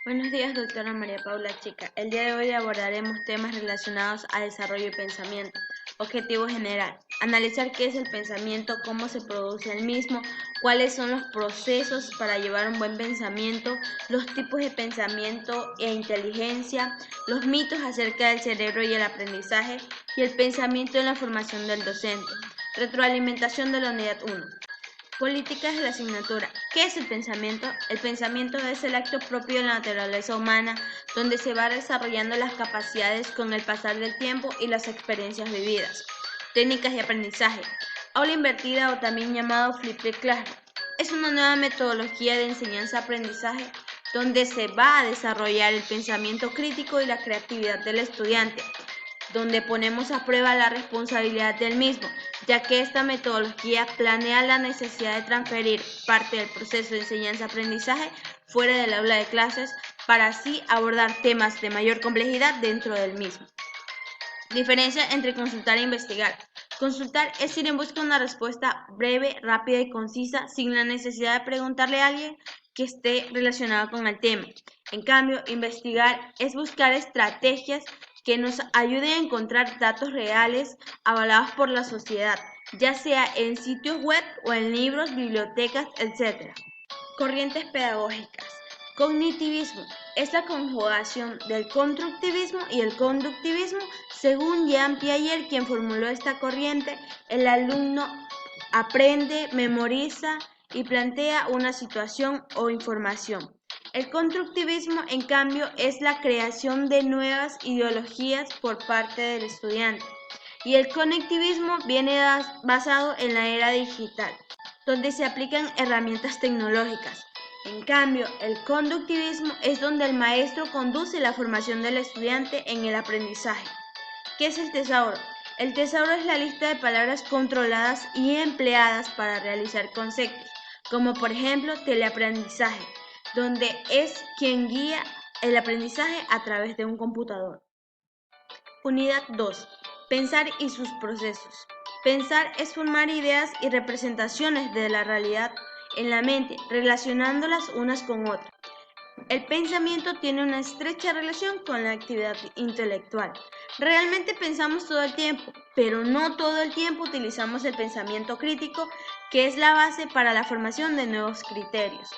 Buenos días, doctora María Paula Chica. El día de hoy abordaremos temas relacionados a desarrollo y pensamiento. Objetivo general: analizar qué es el pensamiento, cómo se produce el mismo, cuáles son los procesos para llevar un buen pensamiento, los tipos de pensamiento e inteligencia, los mitos acerca del cerebro y el aprendizaje, y el pensamiento en la formación del docente. Retroalimentación de la unidad 1. Políticas de la asignatura. ¿Qué es el pensamiento? El pensamiento es el acto propio de la naturaleza humana, donde se va desarrollando las capacidades con el pasar del tiempo y las experiencias vividas. Técnicas de aprendizaje. Aula invertida o también llamado flipped classroom. Es una nueva metodología de enseñanza-aprendizaje donde se va a desarrollar el pensamiento crítico y la creatividad del estudiante, donde ponemos a prueba la responsabilidad del mismo, ya que esta metodología planea la necesidad de transferir parte del proceso de enseñanza-aprendizaje fuera del aula de clases para así abordar temas de mayor complejidad dentro del mismo. Diferencia entre consultar e investigar. Consultar es ir en busca de una respuesta breve, rápida y concisa sin la necesidad de preguntarle a alguien que esté relacionado con el tema. En cambio, investigar es buscar estrategias que nos ayuden a encontrar datos reales avalados por la sociedad, ya sea en sitios web o en libros, bibliotecas, etc. Corrientes pedagógicas. Cognitivismo es la conjugación del constructivismo y el conductivismo. Según Jean Piaget, quien formuló esta corriente, el alumno aprende, memoriza y plantea una situación o información. El constructivismo, en cambio, es la creación de nuevas ideologías por parte del estudiante. Y el conectivismo viene basado en la era digital, donde se aplican herramientas tecnológicas. En cambio, el conductivismo es donde el maestro conduce la formación del estudiante en el aprendizaje. ¿Qué es el tesauro? El tesauro es la lista de palabras controladas y empleadas para realizar conceptos, como por ejemplo teleaprendizaje, donde es quien guía el aprendizaje a través de un computador. Unidad 2. Pensar y sus procesos. Pensar es formar ideas y representaciones de la realidad en la mente, relacionándolas unas con otras. El pensamiento tiene una estrecha relación con la actividad intelectual. Realmente pensamos todo el tiempo, pero no todo el tiempo utilizamos el pensamiento crítico, que es la base para la formación de nuevos criterios.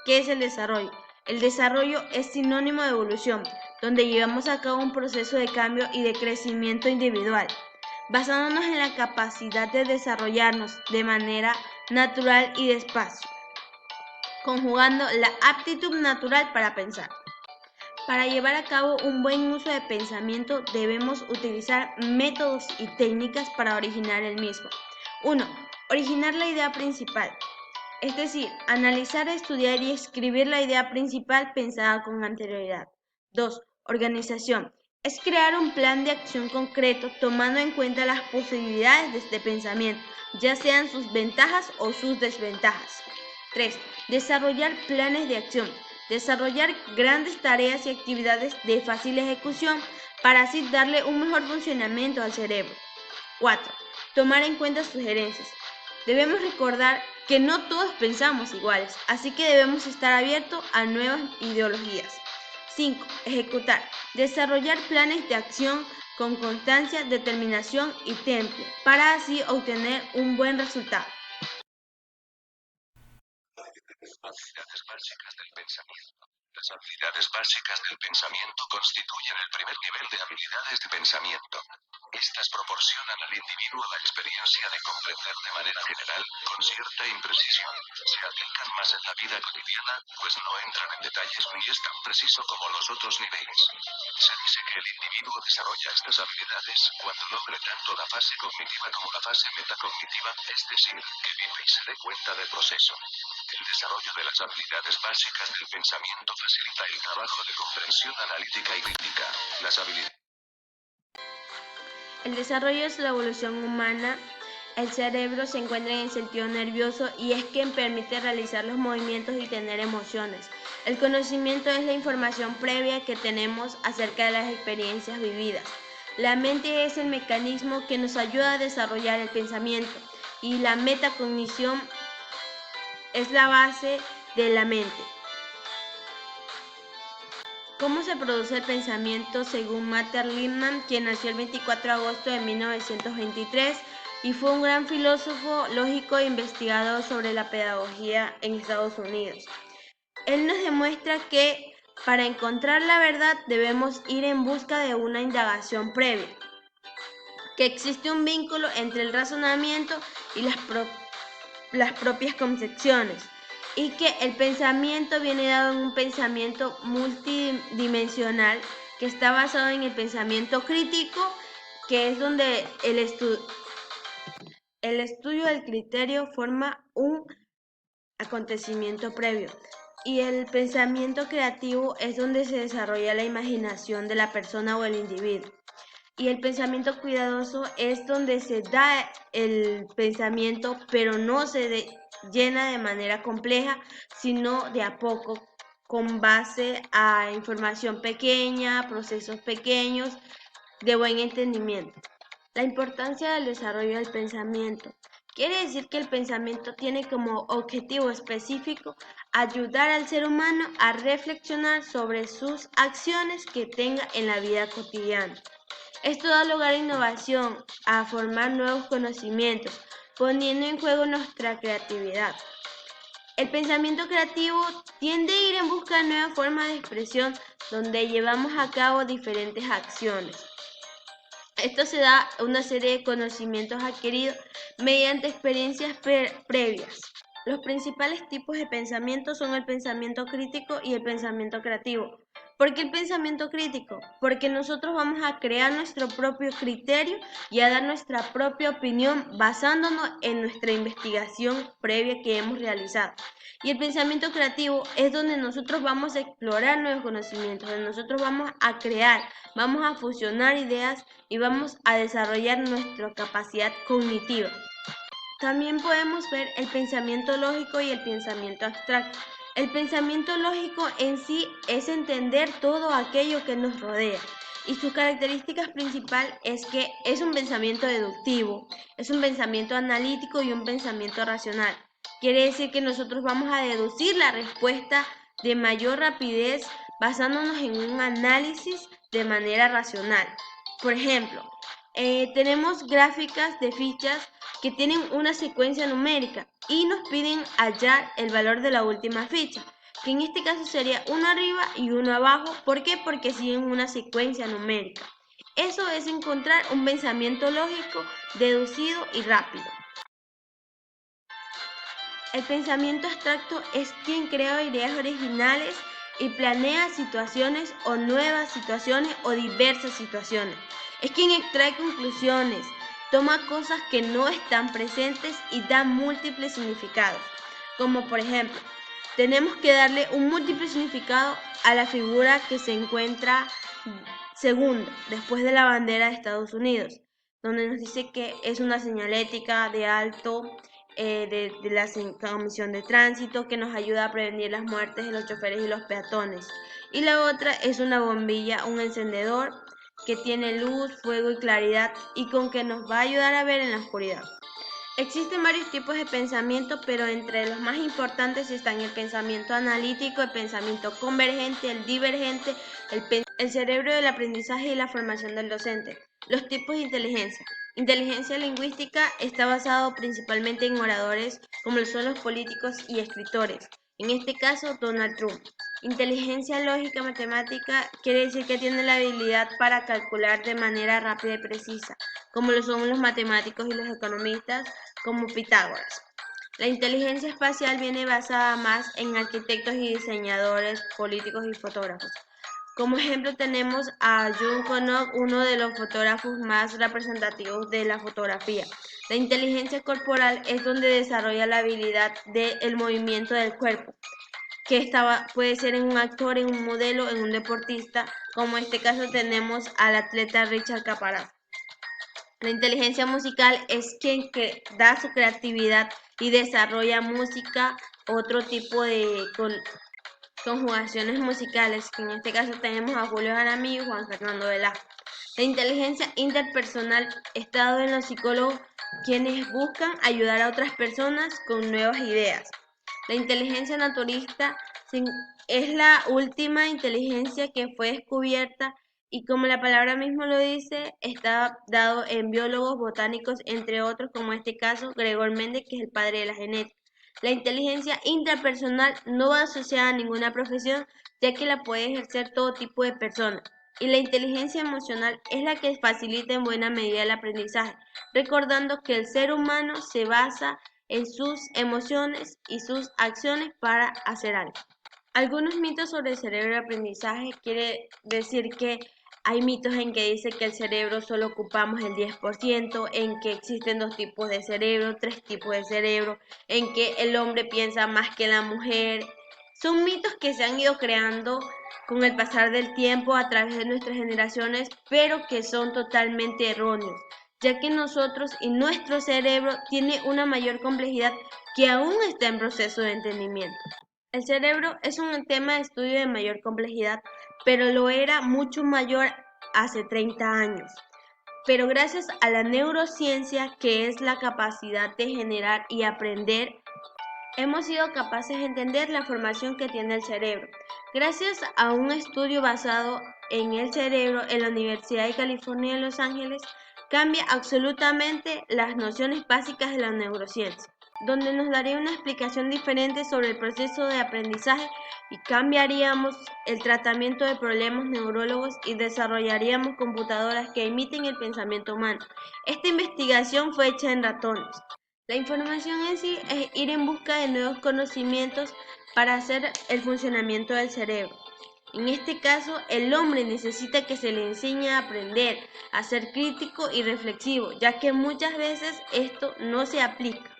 ¿Qué es el desarrollo? El desarrollo es sinónimo de evolución, donde llevamos a cabo un proceso de cambio y de crecimiento individual, basándonos en la capacidad de desarrollarnos de manera natural y despacio, conjugando la aptitud natural para pensar. Para llevar a cabo un buen uso de pensamiento debemos utilizar métodos y técnicas para originar el mismo. 1. Originar la idea principal. Es decir, analizar, estudiar y escribir la idea principal pensada con anterioridad. 2. Organización. Es crear un plan de acción concreto tomando en cuenta las posibilidades de este pensamiento, ya sean sus ventajas o sus desventajas. 3. Desarrollar planes de acción. Desarrollar grandes tareas y actividades de fácil ejecución para así darle un mejor funcionamiento al cerebro. 4. Tomar en cuenta sugerencias. Debemos recordar que no todos pensamos iguales, así que debemos estar abiertos a nuevas ideologías. 5. Ejecutar. Desarrollar planes de acción con constancia, determinación y temple, para así obtener un buen resultado. Habilidades básicas del pensamiento. Las habilidades básicas del pensamiento constituyen el primer nivel de habilidades de pensamiento. Estas proporcionan al individuo la experiencia de comprender de manera general, con cierta imprecisión. Se aplican más en la vida cotidiana, pues no entran en detalles ni es tan preciso como los otros niveles. Se dice que el individuo desarrolla estas habilidades cuando logre tanto la fase cognitiva como la fase metacognitiva, es decir, que vive y se dé cuenta del proceso. El desarrollo de las habilidades básicas del pensamiento facilita el trabajo de comprensión analítica y crítica. Las habilidades. El desarrollo es la evolución humana. El cerebro se encuentra en el sentido nervioso y es quien permite realizar los movimientos y tener emociones. El conocimiento es la información previa que tenemos acerca de las experiencias vividas. La mente es el mecanismo que nos ayuda a desarrollar el pensamiento y la metacognición es la base de la mente. ¿Cómo se produce el pensamiento según Matter Lindman, quien nació el 24 de agosto de 1923 y fue un gran filósofo, lógico e investigador sobre la pedagogía en Estados Unidos? Él nos demuestra que para encontrar la verdad debemos ir en busca de una indagación previa, que existe un vínculo entre el razonamiento y las propias concepciones, y que el pensamiento viene dado en un pensamiento multidimensional que está basado en el pensamiento crítico, que es donde el estudio del criterio forma un acontecimiento previo. Y el pensamiento creativo es donde se desarrolla la imaginación de la persona o el individuo. Y el pensamiento cuidadoso es donde se da el pensamiento, pero no se llena de manera compleja, sino de a poco, con base a información pequeña, procesos pequeños, de buen entendimiento. La importancia del desarrollo del pensamiento. Quiere decir que el pensamiento tiene como objetivo específico ayudar al ser humano a reflexionar sobre sus acciones que tenga en la vida cotidiana. Esto da lugar a innovación, a formar nuevos conocimientos, poniendo en juego nuestra creatividad. El pensamiento creativo tiende a ir en busca de nuevas formas de expresión donde llevamos a cabo diferentes acciones. Esto se da una serie de conocimientos adquiridos mediante experiencias previas. Los principales tipos de pensamiento son el pensamiento crítico y el pensamiento creativo. ¿Por qué el pensamiento crítico? Porque nosotros vamos a crear nuestro propio criterio y a dar nuestra propia opinión basándonos en nuestra investigación previa que hemos realizado. Y el pensamiento creativo es donde nosotros vamos a explorar nuevos conocimientos, donde nosotros vamos a crear, vamos a fusionar ideas y vamos a desarrollar nuestra capacidad cognitiva. También podemos ver el pensamiento lógico y el pensamiento abstracto. El pensamiento lógico en sí es entender todo aquello que nos rodea y su característica principal es que es un pensamiento deductivo, es un pensamiento analítico y un pensamiento racional. Quiere decir que nosotros vamos a deducir la respuesta de mayor rapidez basándonos en un análisis de manera racional. Por ejemplo, tenemos gráficas de fichas que tienen una secuencia numérica y nos piden hallar el valor de la última ficha, que en este caso sería uno arriba y uno abajo. ¿Por qué? Porque siguen una secuencia numérica. Eso es encontrar un pensamiento lógico, deducido y rápido. El pensamiento abstracto es quien crea ideas originales y planea situaciones o nuevas situaciones o diversas situaciones. Es quien extrae conclusiones, toma cosas que no están presentes y da múltiples significados. Como por ejemplo, tenemos que darle un múltiple significado a la figura que se encuentra segundo, después de la bandera de Estados Unidos, donde nos dice que es una señalética de alto de la Comisión de Tránsito que nos ayuda a prevenir las muertes de los choferes y los peatones. Y la otra es una bombilla, un encendedor que tiene luz, fuego y claridad y con que nos va a ayudar a ver en la oscuridad. Existen varios tipos de pensamiento, pero entre los más importantes están el pensamiento analítico, el pensamiento convergente, el divergente, el cerebro del aprendizaje y la formación del docente. Los tipos de inteligencia. Inteligencia lingüística está basado principalmente en oradores como lo son los políticos y escritores. En este caso, Donald Trump. Inteligencia lógica matemática quiere decir que tiene la habilidad para calcular de manera rápida y precisa, como lo son los matemáticos y los economistas, como Pitágoras. La inteligencia espacial viene basada más en arquitectos y diseñadores, políticos y fotógrafos. Como ejemplo tenemos a Jung Konok, uno de los fotógrafos más representativos de la fotografía. La inteligencia corporal es donde desarrolla la habilidad del movimiento del cuerpo, que puede ser en un actor, en un modelo, en un deportista, como en este caso tenemos al atleta Richard Caparaz. La inteligencia musical es quien da su creatividad y desarrolla música, otro tipo de conjugaciones musicales, que en este caso tenemos a Julio Jaramillo y Juan Fernando Velasco. La inteligencia interpersonal está dado en los psicólogos, quienes buscan ayudar a otras personas con nuevas ideas. La inteligencia naturalista es la última inteligencia que fue descubierta y como la palabra mismo lo dice, está dado en biólogos, botánicos, entre otros, como en este caso Gregor Mendel, que es el padre de la genética. La inteligencia intrapersonal no va asociada a ninguna profesión, ya que la puede ejercer todo tipo de personas. Y la inteligencia emocional es la que facilita en buena medida el aprendizaje, recordando que el ser humano se basa en sus emociones y sus acciones para hacer algo. Algunos mitos sobre el cerebro de aprendizaje quiere decir que hay mitos en que dice que el cerebro solo ocupamos el 10%, en que existen dos tipos de cerebro, tres tipos de cerebro, en que el hombre piensa más que la mujer. Son mitos que se han ido creando con el pasar del tiempo a través de nuestras generaciones, pero que son totalmente erróneos, ya que nosotros y nuestro cerebro tiene una mayor complejidad que aún está en proceso de entendimiento. El cerebro es un tema de estudio de mayor complejidad, pero lo era mucho mayor hace 30 años. Pero gracias a la neurociencia, que es la capacidad de generar y aprender, hemos sido capaces de entender la formación que tiene el cerebro. Gracias a un estudio basado en el cerebro en la Universidad de California en Los Ángeles, cambia absolutamente las nociones básicas de la neurociencia, donde nos daría una explicación diferente sobre el proceso de aprendizaje y cambiaríamos el tratamiento de problemas neurólogos y desarrollaríamos computadoras que imiten el pensamiento humano. Esta investigación fue hecha en ratones. La información en sí es ir en busca de nuevos conocimientos para hacer el funcionamiento del cerebro. En este caso, el hombre necesita que se le enseñe a aprender, a ser crítico y reflexivo, ya que muchas veces esto no se aplica,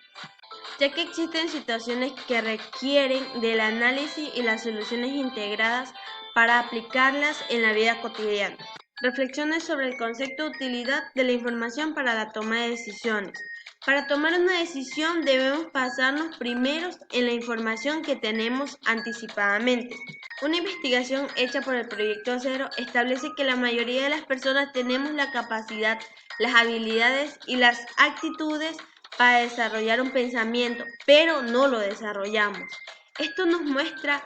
ya que existen situaciones que requieren del análisis y las soluciones integradas para aplicarlas en la vida cotidiana. Reflexiones sobre el concepto de utilidad de la información para la toma de decisiones. Para tomar una decisión debemos basarnos primero en la información que tenemos anticipadamente. Una investigación hecha por el Proyecto Cero establece que la mayoría de las personas tenemos la capacidad, las habilidades y las actitudes para desarrollar un pensamiento, pero no lo desarrollamos. Esto nos muestra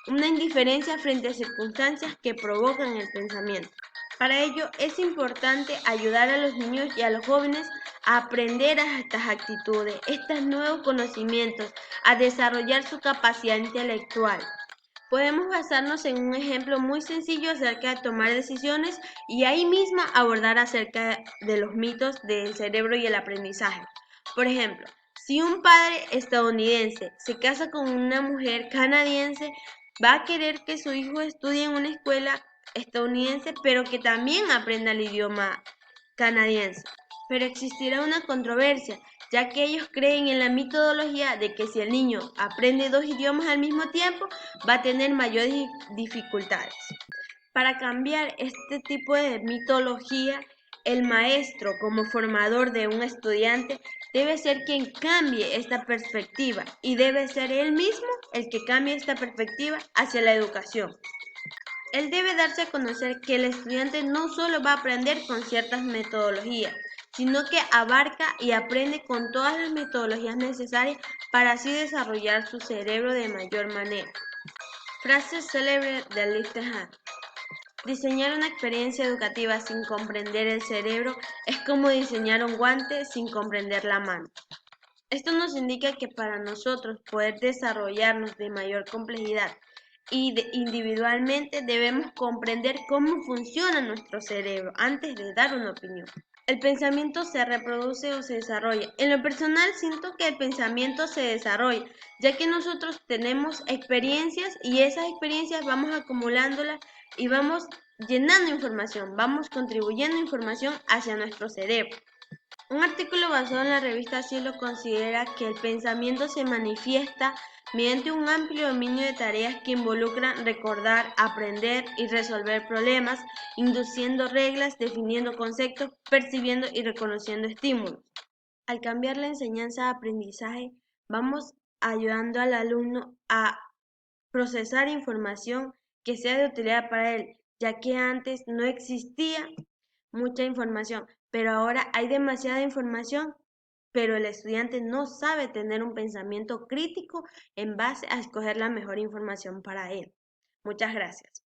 una indiferencia frente a circunstancias que provocan el pensamiento. Para ello es importante ayudar a los niños y a los jóvenes a aprender a estas actitudes, estos nuevos conocimientos, a desarrollar su capacidad intelectual. Podemos basarnos en un ejemplo muy sencillo acerca de tomar decisiones y ahí mismo abordar acerca de los mitos del cerebro y el aprendizaje. Por ejemplo, si un padre estadounidense se casa con una mujer canadiense, va a querer que su hijo estudie en una escuela estadounidense, pero que también aprenda el idioma canadiense. Pero existirá una controversia, ya que ellos creen en la metodología de que si el niño aprende dos idiomas al mismo tiempo, va a tener mayores dificultades. Para cambiar este tipo de mitología, el maestro, como formador de un estudiante, debe ser quien cambie esta perspectiva y debe ser él mismo el que cambie esta perspectiva hacia la educación. Él debe darse a conocer que el estudiante no solo va a aprender con ciertas metodologías, sino que abarca y aprende con todas las metodologías necesarias para así desarrollar su cerebro de mayor manera. Frase célebre de Lichtenstein. Diseñar una experiencia educativa sin comprender el cerebro es como diseñar un guante sin comprender la mano. Esto nos indica que para nosotros poder desarrollarnos de mayor complejidad y individualmente debemos comprender cómo funciona nuestro cerebro antes de dar una opinión. El pensamiento se reproduce o se desarrolla. En lo personal siento que el pensamiento se desarrolla, ya que nosotros tenemos experiencias y esas experiencias vamos acumulándolas y vamos llenando información, vamos contribuyendo información hacia nuestro cerebro. Un artículo basado en la revista Cielo considera que el pensamiento se manifiesta mediante un amplio dominio de tareas que involucran recordar, aprender y resolver problemas, induciendo reglas, definiendo conceptos, percibiendo y reconociendo estímulos. Al cambiar la enseñanza-aprendizaje, vamos ayudando al alumno a procesar información que sea de utilidad para él, ya que antes no existía mucha información, pero ahora hay demasiada información pero el estudiante no sabe tener un pensamiento crítico en base a escoger la mejor información para él. Muchas gracias.